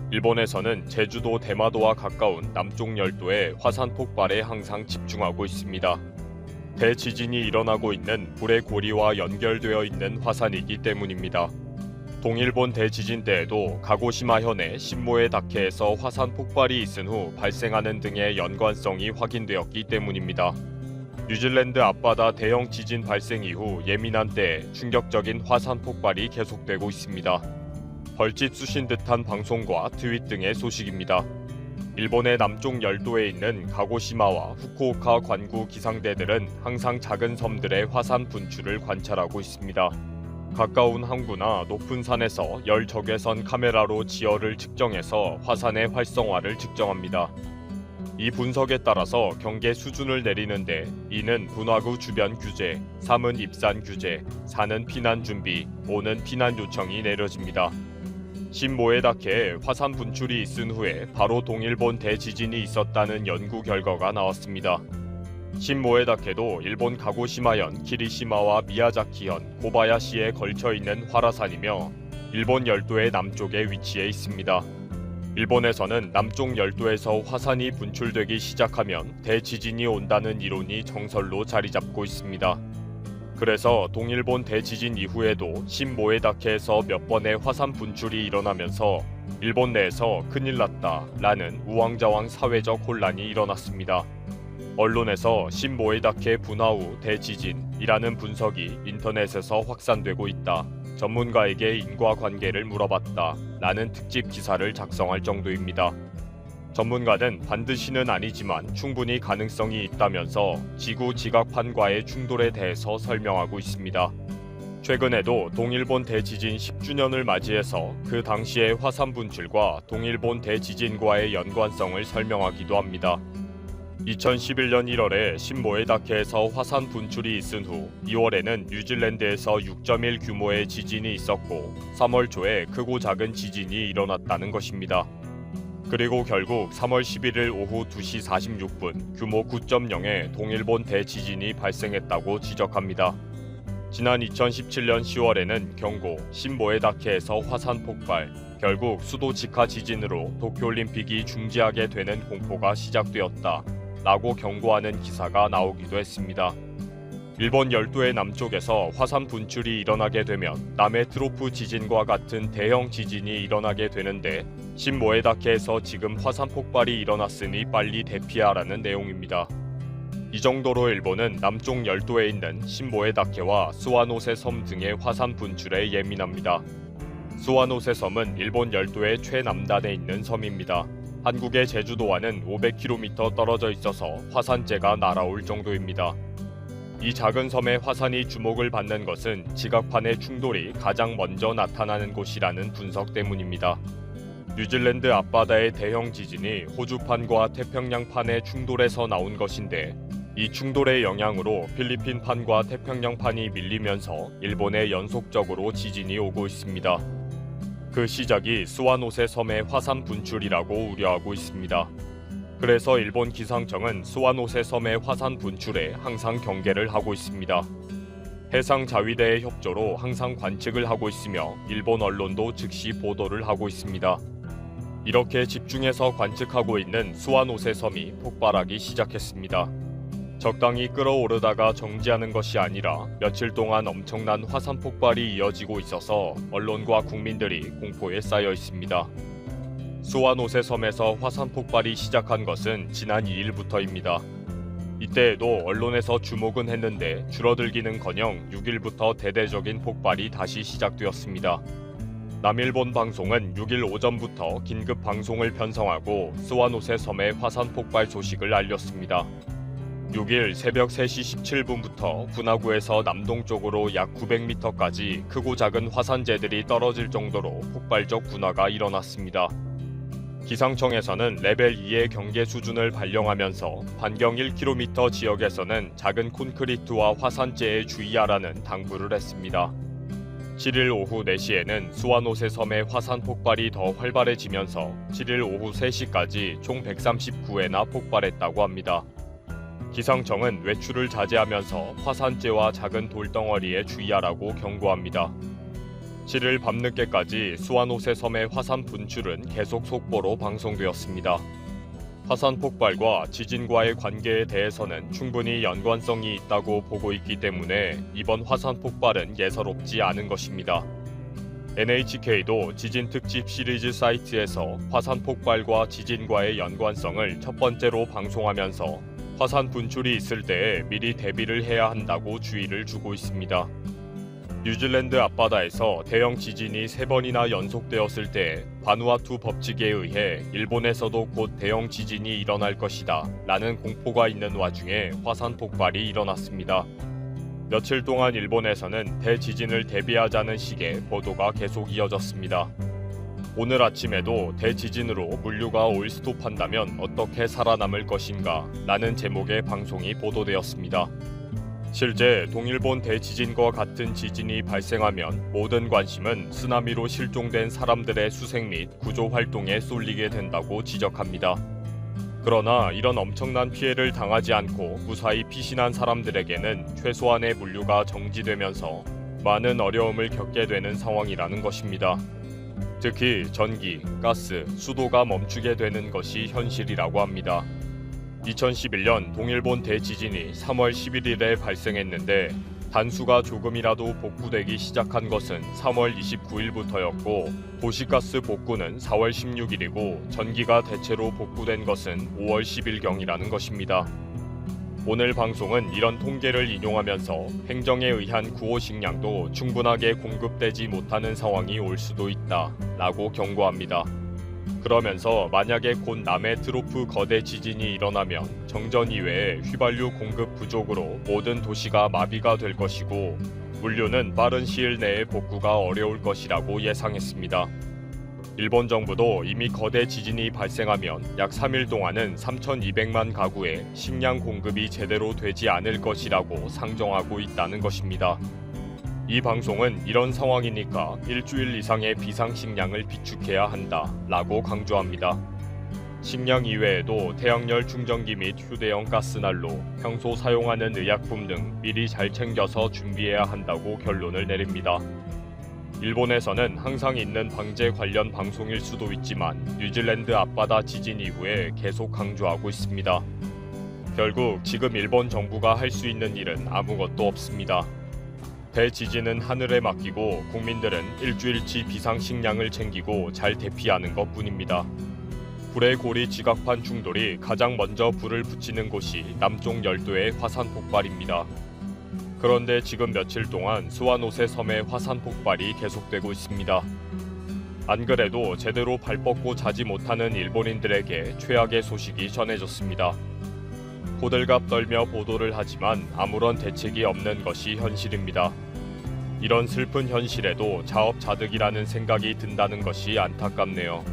일본에서는 제주도 대마도와 가까운 남쪽 열도의 화산 폭발에 항상 집중하고 있습니다. 대지진이 일어나고 있는 불의 고리와 연결되어 있는 화산이기 때문입니다. 동일본 대지진 때에도 가고시마현의 신모에 다케에서 화산 폭발이 있은 후 발생하는 등의 연관성이 확인되었기 때문입니다. 뉴질랜드 앞바다 대형 지진 발생 이후 예민한 때에 충격적인 화산 폭발이 계속되고 있습니다. 벌집 쑤신 듯한 방송과 트윗 등의 소식입니다. 일본의 남쪽 열도에 있는 가고시마와 후쿠오카 관구 기상대들은 항상 작은 섬들의 화산 분출을 관찰하고 있습니다. 가까운 항구나 높은 산에서 열 적외선 카메라로 지열을 측정해서 화산의 활성화를 측정합니다. 이 분석에 따라서 경계 수준을 내리는데 2는 분화구 주변 규제, 3은 입산 규제, 4는 피난 준비, 5는 피난 요청이 내려집니다. 신모에다케에 화산 분출이 있은 후에 바로 동일본 대지진이 있었다는 연구 결과가 나왔습니다. 신모에다케도 일본 가고시마현 키리시마와 미야자키현 고바야시에 걸쳐 있는 활화산이며 일본 열도의 남쪽에 위치해 있습니다. 일본에서는 남쪽 열도에서 화산이 분출되기 시작하면 대지진이 온다는 이론이 정설로 자리 잡고 있습니다. 그래서 동일본 대지진 이후에도 신모에다케에서 몇 번의 화산 분출이 일어나면서 일본 내에서 큰일 났다 라는 우왕좌왕 사회적 혼란이 일어났습니다. 언론에서 신모에다케 분화 후 대지진이라는 분석이 인터넷에서 확산되고 있다. 전문가에게 인과관계를 물어봤다 라는 특집 기사를 작성할 정도입니다. 전문가는 반드시는 아니지만 충분히 가능성이 있다면서 지구 지각판과의 충돌에 대해서 설명하고 있습니다. 최근에도 동일본 대지진 10주년을 맞이해서 그 당시의 화산 분출과 동일본 대지진과의 연관성을 설명하기도 합니다. 2011년 1월에 신모에다케에서 화산 분출이 있은 후 2월에는 뉴질랜드에서 6.1 규모의 지진이 있었고 3월 초에 크고 작은 지진이 일어났다는 것입니다. 그리고 결국 3월 11일 오후 2시 46분 규모 9.0의 동일본 대지진이 발생했다고 지적합니다. 지난 2017년 10월에는 경고, 신모에다케에서 화산 폭발, 결국 수도 직하 지진으로 도쿄올림픽이 중지하게 되는 공포가 시작되었다 라고 경고하는 기사가 나오기도 했습니다. 일본 열도의 남쪽에서 화산 분출이 일어나게 되면 남해 트로프 지진과 같은 대형 지진이 일어나게 되는데 신모에다케에서 지금 화산 폭발이 일어났으니 빨리 대피하라는 내용입니다. 이 정도로 일본은 남쪽 열도에 있는 신모에다케와 스와노세 섬 등의 화산 분출에 예민합니다. 스와노세 섬은 일본 열도의 최남단에 있는 섬입니다. 한국의 제주도와는 500km 떨어져 있어서 화산재가 날아올 정도입니다. 이 작은 섬의 화산이 주목을 받는 것은 지각판의 충돌이 가장 먼저 나타나는 곳이라는 분석 때문입니다. 뉴질랜드 앞바다의 대형 지진이 호주판과 태평양판의 충돌에서 나온 것인데 이 충돌의 영향으로 필리핀판과 태평양판이 밀리면서 일본에 연속적으로 지진이 오고 있습니다. 그 시작이 스와노세 섬의 화산 분출이라고 우려하고 있습니다. 그래서 일본 기상청은 스와노세 섬의 화산 분출에 항상 경계를 하고 있습니다. 해상자위대의 협조로 항상 관측을 하고 있으며 일본 언론도 즉시 보도를 하고 있습니다. 이렇게 집중해서 관측하고 있는 스와노세 섬이 폭발하기 시작했습니다. 적당히 끓어오르다가 정지하는 것이 아니라 며칠 동안 엄청난 화산 폭발이 이어지고 있어서 언론과 국민들이 공포에 쌓여 있습니다. 스와노세 섬에서 화산 폭발이 시작한 것은 지난 2일부터입니다. 이때에도 언론에서 주목은 했는데 줄어들기는커녕 6일부터 대대적인 폭발이 다시 시작되었습니다. 남일본 방송은 6일 오전부터 긴급 방송을 편성하고 스와노세 섬의 화산 폭발 소식을 알렸습니다. 6일 새벽 3시 17분부터 분화구에서 남동쪽으로 약 900m까지 크고 작은 화산재들이 떨어질 정도로 폭발적 분화가 일어났습니다. 기상청에서는 레벨 2의 경계 수준을 발령하면서 반경 1km 지역에서는 작은 콘크리트와 화산재에 주의하라는 당부를 했습니다. 7일 오후 4시에는 스와노세 섬의 화산 폭발이 더 활발해지면서 7일 오후 3시까지 총 139회나 폭발했다고 합니다. 기상청은 외출을 자제하면서 화산재와 작은 돌덩어리에 주의하라고 경고합니다. 7일 밤늦게까지 스와노세 섬의 화산 분출은 계속 속보로 방송되었습니다. 화산 폭발과 지진과의 관계에 대해서는 충분히 연관성이 있다고 보고 있기 때문에 이번 화산 폭발은 예사롭지 않은 것입니다. NHK도 지진 특집 시리즈 사이트에서 화산 폭발과 지진과의 연관성을 첫 번째로 방송하면서 화산 분출이 있을 때에 미리 대비를 해야 한다고 주의를 주고 있습니다. 뉴질랜드 앞바다에서 대형 지진이 3번이나 연속되었을 때 바누아투 법칙에 의해 일본에서도 곧 대형 지진이 일어날 것이다 라는 공포가 있는 와중에 화산 폭발이 일어났습니다. 며칠 동안 일본에서는 대지진을 대비하자는 식의 보도가 계속 이어졌습니다. 오늘 아침에도 대지진으로 물류가 올스톱한다면 어떻게 살아남을 것인가 라는 제목의 방송이 보도되었습니다. 실제 동일본 대지진과 같은 지진이 발생하면 모든 관심은 쓰나미로 실종된 사람들의 수색 및 구조 활동에 쏠리게 된다고 지적합니다. 그러나 이런 엄청난 피해를 당하지 않고 무사히 피신한 사람들에게는 최소한의 물류가 정지되면서 많은 어려움을 겪게 되는 상황이라는 것입니다. 특히 전기, 가스, 수도가 멈추게 되는 것이 현실이라고 합니다. 2011년 동일본 대지진이 3월 11일에 발생했는데 단수가 조금이라도 복구되기 시작한 것은 3월 29일부터였고 도시가스 복구는 4월 16일이고 전기가 대체로 복구된 것은 5월 10일경이라는 것입니다. 오늘 방송은 이런 통계를 인용하면서 행정에 의한 구호 식량도 충분하게 공급되지 못하는 상황이 올 수도 있다 라고 경고합니다. 그러면서 만약에 곧 남해 트로프 거대 지진이 일어나면 정전 이외에 휘발유 공급 부족으로 모든 도시가 마비가 될 것이고 물류는 빠른 시일 내에 복구가 어려울 것이라고 예상했습니다. 일본 정부도 이미 거대 지진이 발생하면 약 3일 동안은 3,200만 가구에 식량 공급이 제대로 되지 않을 것이라고 상정하고 있다는 것입니다. 이 방송은 이런 상황이니까 일주일 이상의 비상식량을 비축해야 한다 라고 강조합니다. 식량 이외에도 태양열 충전기 및 휴대용 가스난로, 평소 사용하는 의약품 등 미리 잘 챙겨서 준비해야 한다고 결론을 내립니다. 일본에서는 항상 있는 방재 관련 방송일 수도 있지만 뉴질랜드 앞바다 지진 이후에 계속 강조하고 있습니다. 결국 지금 일본 정부가 할 수 있는 일은 아무것도 없습니다. 대지진은 하늘에 맡기고 국민들은 일주일치 비상식량을 챙기고 잘 대피하는 것뿐입니다. 불의 고리 지각판 충돌이 가장 먼저 불을 붙이는 곳이 남쪽 열도의 화산 폭발입니다. 그런데 지금 며칠 동안 스와노세 섬의 화산 폭발이 계속되고 있습니다. 안 그래도 제대로 발 뻗고 자지 못하는 일본인들에게 최악의 소식이 전해졌습니다. 호들갑 떨며 보도를 하지만 아무런 대책이 없는 것이 현실입니다. 이런 슬픈 현실에도 자업자득이라는 생각이 든다는 것이 안타깝네요.